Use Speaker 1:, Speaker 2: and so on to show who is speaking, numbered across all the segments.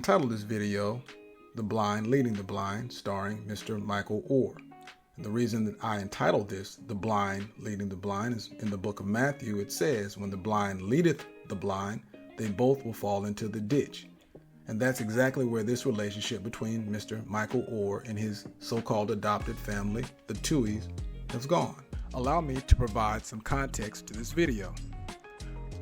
Speaker 1: entitled this video, The Blind Leading the Blind, starring Mr. Michael Oher. And the reason that I entitled this, The Blind Leading the Blind, is in the book of Matthew. It says, when the blind leadeth the blind, they both will fall into the ditch. And that's exactly where this relationship between Mr. Michael Oher and his so-called adopted family, the Tuohys, has gone. Allow me to provide some context to this video.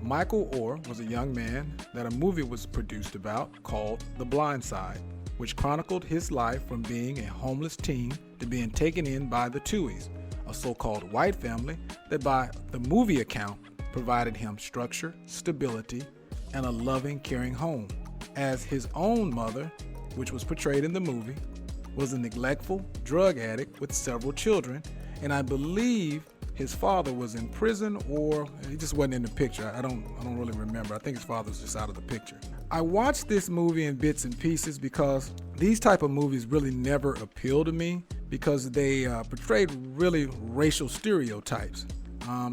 Speaker 1: Michael Oher was a young man that a movie was produced about called The Blind Side, which chronicled his life from being a homeless teen to being taken in by the Tuohys, a so-called white family that by the movie account provided him structure, stability, and a loving, caring home, as his own mother, which was portrayed in the movie, was a neglectful drug addict with several children, and I believe his father was in prison, or he just wasn't in the picture. I don't really remember. I think his father was just out of the picture. I watched this movie in bits and pieces because these type of movies really never appeal to me because they portrayed really racial stereotypes.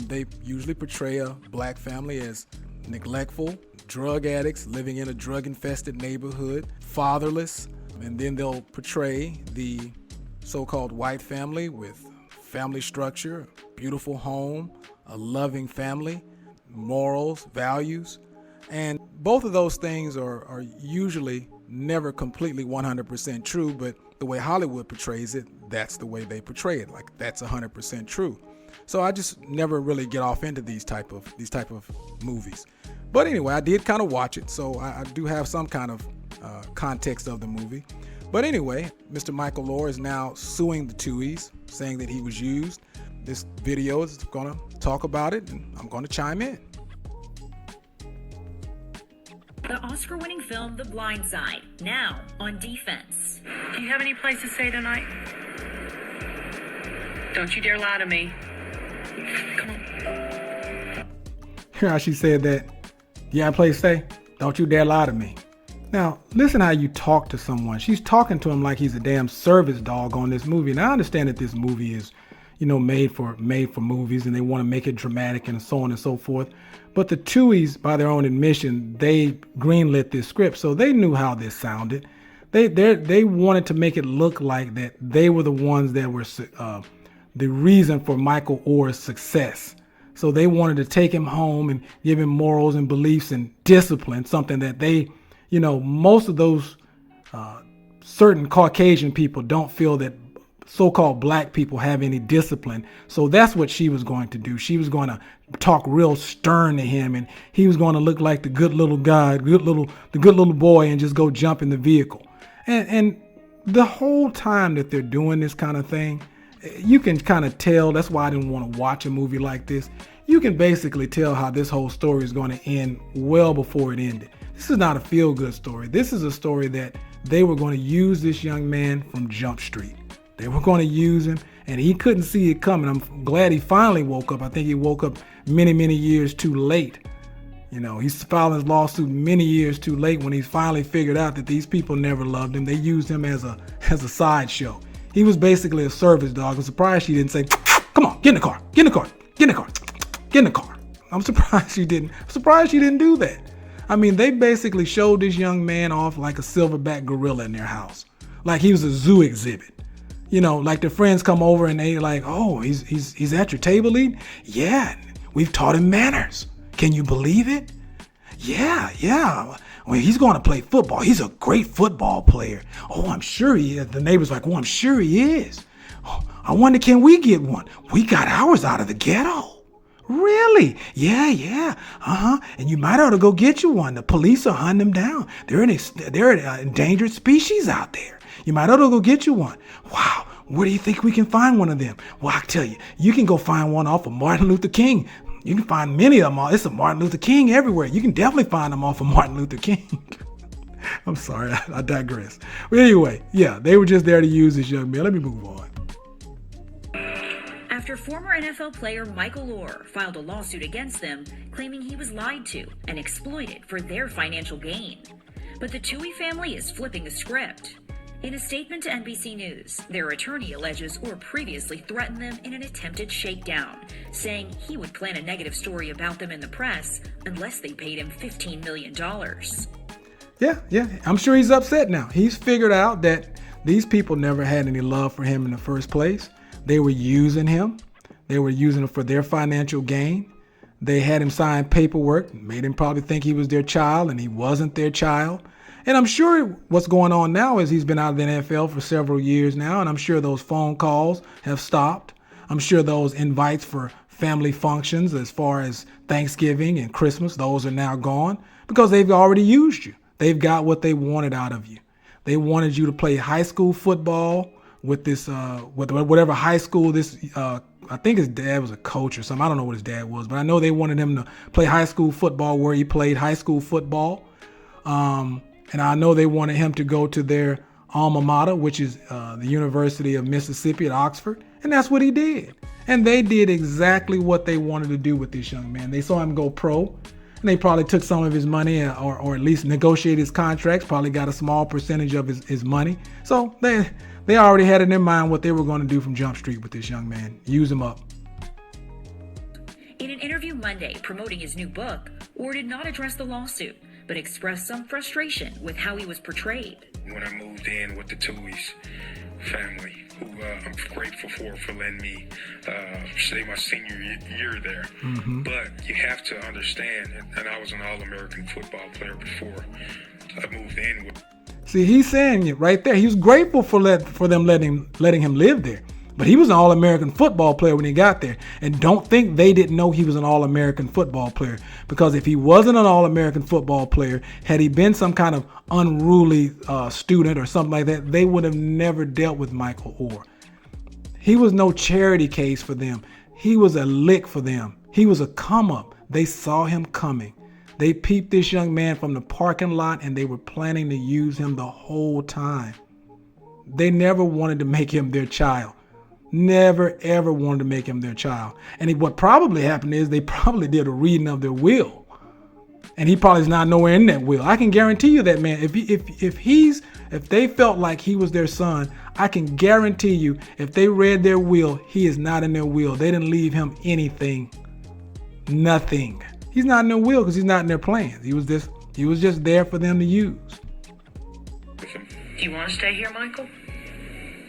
Speaker 1: They usually portray a black family as neglectful, drug addicts living in a drug-infested neighborhood, fatherless, and then they'll portray the so-called white family with family structure, beautiful home, a loving family, morals, values. And both of those things are usually never completely 100% true, but the way Hollywood portrays it, that's the way they portray it. Like that's 100% true. So I just never really get off into these type of movies. But anyway, I did kind of watch it, so I do have some kind of context of the movie. But anyway, Mr. Michael Oher is now suing the Tuohys, saying that he was used. This video is going to talk about it, and I'm going to chime in.
Speaker 2: The Oscar-winning film The Blind Side, now on Defense.
Speaker 3: Do you have any place to stay tonight? Don't you dare lie to me. Come on.
Speaker 1: Hear how she said that? You have a place to stay? Don't you dare lie to me. Now, listen how you talk to someone. She's talking to him like he's a damn service dog on this movie. Now, I understand that this movie is, made for movies and they want to make it dramatic and so on and so forth. But the Tuohys, by their own admission, they greenlit this script, so they knew how this sounded. They wanted to make it look like that they were the ones that were the reason for Michael Oher's success. So they wanted to take him home and give him morals and beliefs and discipline, something that they, most of those certain Caucasian people don't feel that so-called black people have any discipline. So that's what she was going to do. She was going to talk real stern to him, and he was going to look like the good little guy, the good little boy, and just go jump in the vehicle. And the whole time that they're doing this kind of thing, you can kind of tell. That's why I didn't want to watch a movie like this. You can basically tell how this whole story is going to end well before it ended. This is not a feel-good story. This is a story that they were going to use this young man from Jump Street. They were going to use him, and he couldn't see it coming. I'm glad he finally woke up. I think he woke up many, many years too late. He's filing his lawsuit many years too late when he finally figured out that these people never loved him. They used him as a sideshow. He was basically a service dog. I'm surprised she didn't say, "Come on, get in the car, get in the car, get in the car, get in the car." I'm surprised she didn't. I'm surprised she didn't do that. I mean, they basically showed this young man off like a silverback gorilla in their house, like he was a zoo exhibit. Like their friends come over and they like, "Oh, he's at your table eating? Yeah, we've taught him manners. Can you believe it? Yeah. Well, he's going to play football. He's a great football player. Oh, I'm sure he is." The neighbor's like, "Oh, I'm sure he is. Oh, I wonder, can we get one? We got ours out of the ghetto." "Really? Yeah. And you might ought to go get you one. The police are hunting them down. They're an endangered species out there. You might ought to go get you one." "Wow, where do you think we can find one of them?" "Well, I tell you, you can go find one off of Martin Luther King. You can find many of them. It's a Martin Luther King everywhere. You can definitely find them off of Martin Luther King." I'm sorry, I digress. But anyway, yeah, they were just there to use this young man. Let me move on.
Speaker 2: After former NFL player Michael Oher filed a lawsuit against them, claiming he was lied to and exploited for their financial gain. But the Tuohy family is flipping the script. In a statement to NBC News, their attorney alleges Oher previously threatened them in an attempted shakedown, saying he would plan a negative story about them in the press unless they paid him $15 million.
Speaker 1: Yeah. I'm sure he's upset now. He's figured out that these people never had any love for him in the first place. They were using him. They were using him for their financial gain. They had him sign paperwork, made him probably think he was their child, and he wasn't their child. And I'm sure what's going on now is he's been out of the NFL for several years now, and I'm sure those phone calls have stopped. I'm sure those invites for family functions as far as Thanksgiving and Christmas, those are now gone because they've already used you. They've got what they wanted out of you. They wanted you to play high school football with this, with whatever high school this, I think his dad was a coach or something. I don't know what his dad was, but I know they wanted him to play high school football where he played high school football. And I know they wanted him to go to their alma mater, which is the University of Mississippi at Oxford. And that's what he did. And they did exactly what they wanted to do with this young man. They saw him go pro, and they probably took some of his money or at least negotiated his contracts, probably got a small percentage of his money. So they already had in their mind what they were going to do from Jump Street with this young man. Use him up.
Speaker 2: In an interview Monday promoting his new book, Oher did not address the lawsuit, but expressed some frustration with how he was portrayed.
Speaker 4: When I moved in with the Tuohy family, who I'm grateful for letting me stay my senior year there.
Speaker 1: Mm-hmm.
Speaker 4: But you have to understand, and I was an All-American football player before I moved in with.
Speaker 1: See, he's saying it right there. He was grateful for them letting him live there. But he was an All-American football player when he got there. And don't think they didn't know he was an All-American football player. Because if he wasn't an All-American football player, had he been some kind of unruly student or something like that, they would have never dealt with Michael Oher. He was no charity case for them. He was a lick for them. He was a come-up. They saw him coming. They peeped this young man from the parking lot, and they were planning to use him the whole time. They never wanted to make him their child. Never, ever wanted to make him their child. And what probably happened is they probably did a reading of their will. And he probably is not nowhere in that will. I can guarantee you that, man. If they felt like he was their son, I can guarantee you if they read their will, he is not in their will. They didn't leave him anything. Nothing. He's not in their will because he's not in their plans. He was just there for them to use.
Speaker 3: Do you want to stay here, Michael?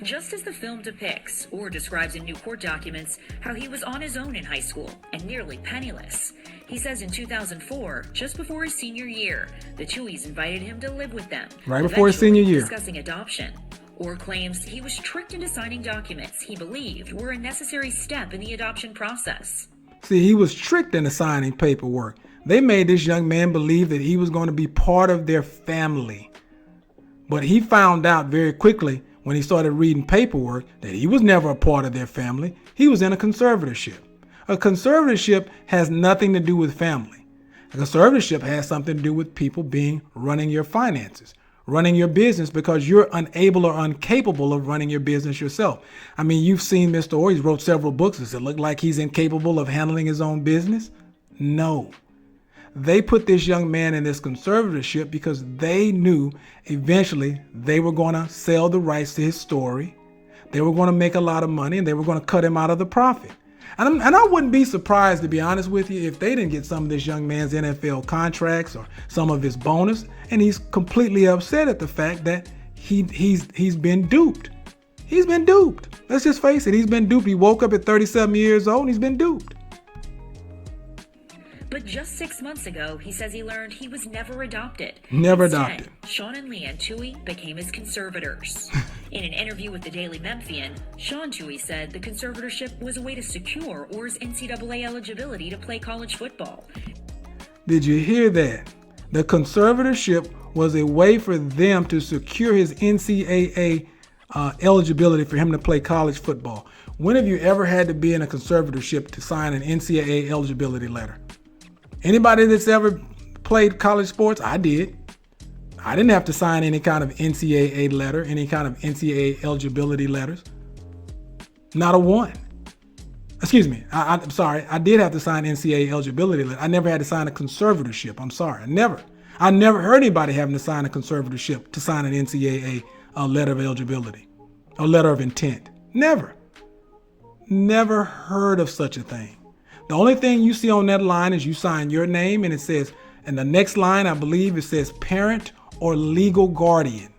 Speaker 2: Just as the film depicts, or describes in new court documents, how he was on his own in high school and nearly penniless. He says in 2004, just before his senior year, the Tuohys invited him to live with them.
Speaker 1: Right before his senior year.
Speaker 2: Discussing adoption. Oher claims he was tricked into signing documents he believed were a necessary step in the adoption process.
Speaker 1: See, he was tricked into signing paperwork. They made this young man believe that he was going to be part of their family. But he found out very quickly when he started reading paperwork that he was never a part of their family. He was in a conservatorship. A conservatorship has nothing to do with family. A conservatorship has something to do with people running your finances, running your business because you're unable or incapable of running your business yourself. I mean, you've seen Mr. Oher. He's wrote several books. Does it look like he's incapable of handling his own business? No. They put this young man in this conservatorship because they knew eventually they were going to sell the rights to his story. They were going to make a lot of money and they were going to cut him out of the profit. And I wouldn't be surprised, to be honest with you, if they didn't get some of this young man's NFL contracts or some of his bonus. And he's completely upset at the fact that he's been duped. He's been duped. Let's just face it. He's been duped. He woke up at 37 years old and he's been duped.
Speaker 2: But just 6 months ago, he says he learned he was never adopted.
Speaker 1: Never
Speaker 2: Instead,
Speaker 1: adopted.
Speaker 2: Sean and Leanne Tuohy became his conservators. In an interview with the Daily Memphian, Sean Tuohy said the conservatorship was a way to secure Oher's NCAA eligibility to play college football.
Speaker 1: Did you hear that? The conservatorship was a way for them to secure his NCAA eligibility for him to play college football. When have you ever had to be in a conservatorship to sign an NCAA eligibility letter? Anybody that's ever played college sports? I did. I didn't have to sign any kind of NCAA letter, any kind of NCAA eligibility letters. Not a one. Excuse me. I'm sorry. I did have to sign NCAA eligibility letter. I never had to sign a conservatorship. I'm sorry. I never heard anybody having to sign a conservatorship to sign an NCAA letter of eligibility, a letter of intent. Never heard of such a thing. The only thing you see on that line is you sign your name and it says, and the next line, I believe it says parent or legal guardian.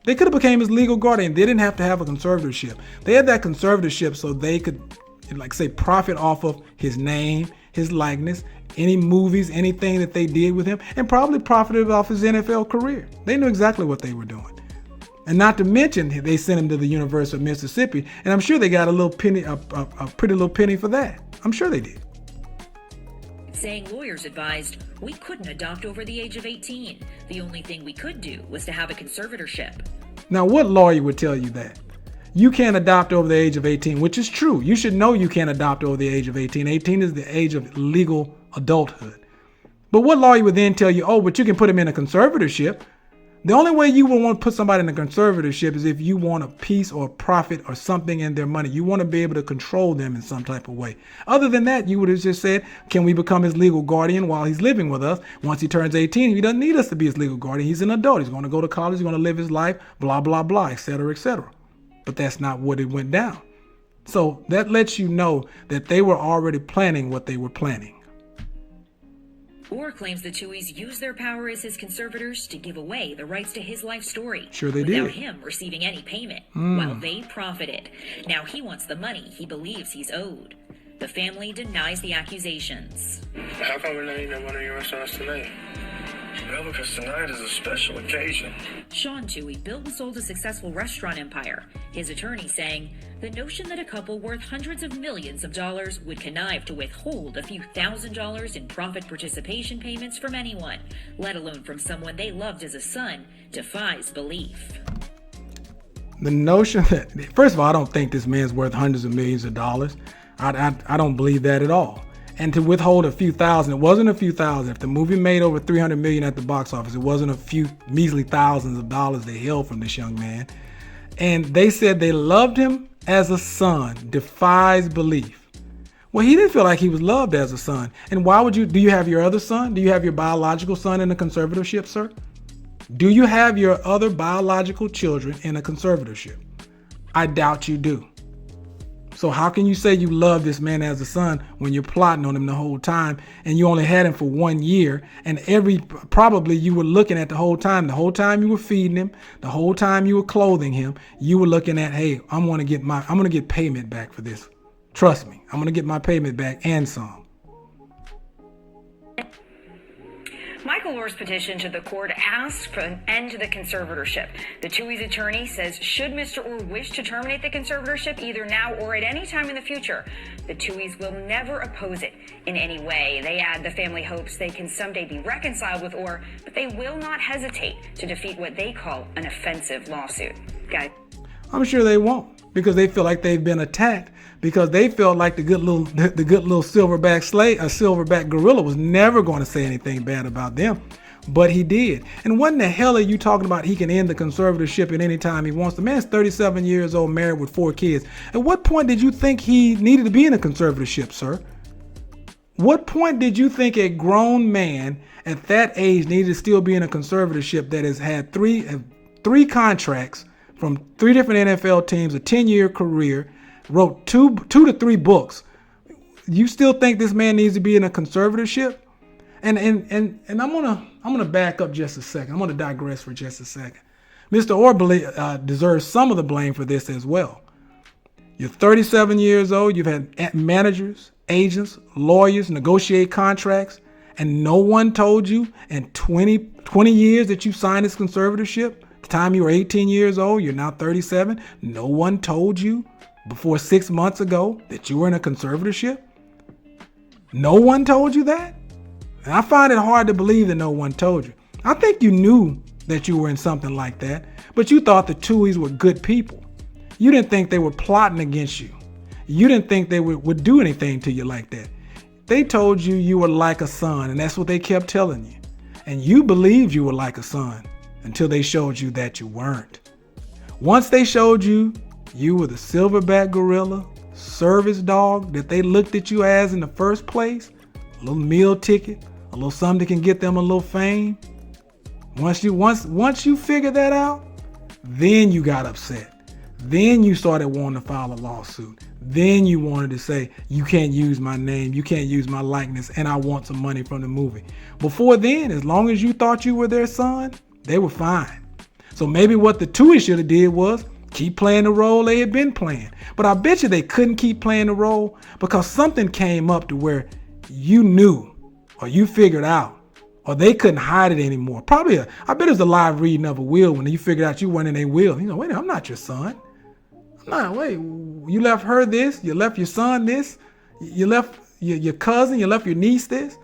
Speaker 1: They could have became his legal guardian. They didn't have to have a conservatorship. They had that conservatorship so they could, like say, profit off of his name, his likeness, any movies, anything that they did with him, and probably profited off his NFL career. They knew exactly what they were doing. And not to mention, they sent him to the University of Mississippi, and I'm sure they got a little penny, a pretty little penny for that. I'm sure they did.
Speaker 2: Saying lawyers advised, we couldn't adopt over the age of 18. The only thing we could do was to have a conservatorship.
Speaker 1: Now, what lawyer would tell you that? You can't adopt over the age of 18, which is true. You should know you can't adopt over the age of 18. 18 is the age of legal adulthood. But what lawyer would then tell you, oh, but you can put him in a conservatorship? The only way you would want to put somebody in a conservatorship is if you want a piece or a profit or something in their money. You want to be able to control them in some type of way. Other than that, you would have just said, can we become his legal guardian while he's living with us? Once he turns 18, he doesn't need us to be his legal guardian. He's an adult. He's going to go to college. He's going to live his life, blah, blah, blah, et cetera, et cetera. But that's not what it went down. So that lets you know that they were already planning what they were planning.
Speaker 2: Oher claims the Tuohys used their power as his conservators to give away the rights to his life story.
Speaker 1: Sure they
Speaker 2: without
Speaker 1: did.
Speaker 2: him receiving any payment, while they profited. Now he wants the money he believes he's owed. The family denies the accusations.
Speaker 4: How come we're not eating one of your restaurants tonight?
Speaker 5: Well, because tonight is a special occasion.
Speaker 2: Sean Tuohy built and sold a successful restaurant empire. His attorney saying the notion that a couple worth hundreds of millions of dollars would connive to withhold a few $1,000s in profit participation payments from anyone, let alone from someone they loved as a son, defies belief.
Speaker 1: The notion that, first of all, I don't think this man's worth hundreds of millions of dollars. I don't believe that at all. And to withhold a few thousand, it wasn't a few thousand. If the movie made over 300 million at the box office, it wasn't a few measly thousands of dollars they held from this young man. And they said they loved him as a son, defies belief. Well, he didn't feel like he was loved as a son. And why would you, do you have your other son? Do you have your biological son in a conservatorship, sir? Do you have your other biological children in a conservatorship? I doubt you do. So how can you say you love this man as a son when you're plotting on him the whole time and you only had him for 1 year, and probably you were looking at the whole time you were feeding him, the whole time you were clothing him, you were looking at, hey, I'm going to get payment back for this. Trust me, I'm going to get my payment back and some.
Speaker 3: Michael Oher's petition to the court asks for an end to the conservatorship. The Tuohy's attorney says should Mr. Oher wish to terminate the conservatorship either now or at any time in the future, the Tuohy's will never oppose it in any way. They add the family hopes they can someday be reconciled with Oher, but they will not hesitate to defeat what they call an offensive lawsuit. Guys.
Speaker 1: I'm sure they won't, because they feel like they've been attacked, because they felt like the good little silverback gorilla was never going to say anything bad about them. But he did. And what in the hell are you talking about? He can end the conservatorship at any time he wants. The man's 37 years old, married with 4 kids. At what point did you think he needed to be in a conservatorship, sir? What point did you think a grown man at that age needed to still be in a conservatorship that has had three contracts from 3 different NFL teams, a 10-year career, wrote two to 3 books? You still think this man needs to be in a conservatorship? And I'm gonna back up just a second. I'm gonna digress for just a second. Mr. Oher deserves some of the blame for this as well. You're 37 years old. You've had managers, agents, lawyers negotiate contracts, and no one told you in 20 years that you signed this conservatorship. The time you were 18 years old, you're now 37. No one told you before 6 months ago that you were in a conservatorship? No one told you that? And I find it hard to believe that no one told you. I think you knew that you were in something like that, but you thought the Tuohys were good people. You didn't think they were plotting against you. You didn't think they would do anything to you like that. They told you you were like a son, and that's what they kept telling you. And you believed you were like a son until they showed you that you weren't. Once they showed you you were the silverback gorilla, service dog that they looked at you as in the first place, a little meal ticket, a little something that can get them a little fame. Once you figured that out, then you got upset. Then you started wanting to file a lawsuit. Then you wanted to say, you can't use my name, you can't use my likeness, and I want some money from the movie. Before then, as long as you thought you were their son, They were fine. So maybe what the Tuohy should have did was keep playing the role they had been playing. But I bet you they couldn't keep playing the role because something came up to where you knew or you figured out or they couldn't hide it anymore. Probably, I bet it was a live reading of a will when you figured out you weren't in a will. You know, wait, I'm not your son. Wait, you left her this, you left your son this, you left your cousin, you left your niece this,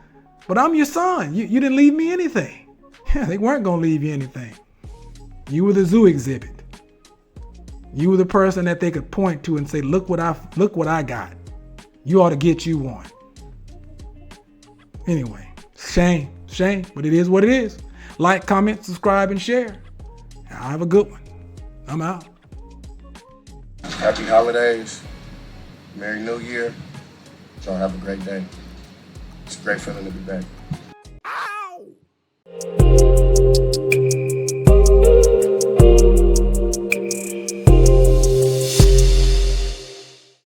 Speaker 1: but I'm your son. You didn't leave me anything. They weren't going to leave you anything. You were the zoo exhibit. You were the person that they could point to and say, look what I got. You ought to get you one. Anyway, shame, but it is what it is. Like, comment, subscribe, and share. Have a good one. I'm out.
Speaker 6: Happy holidays. Merry New Year. Y'all have a great day. It's a great feeling to be back.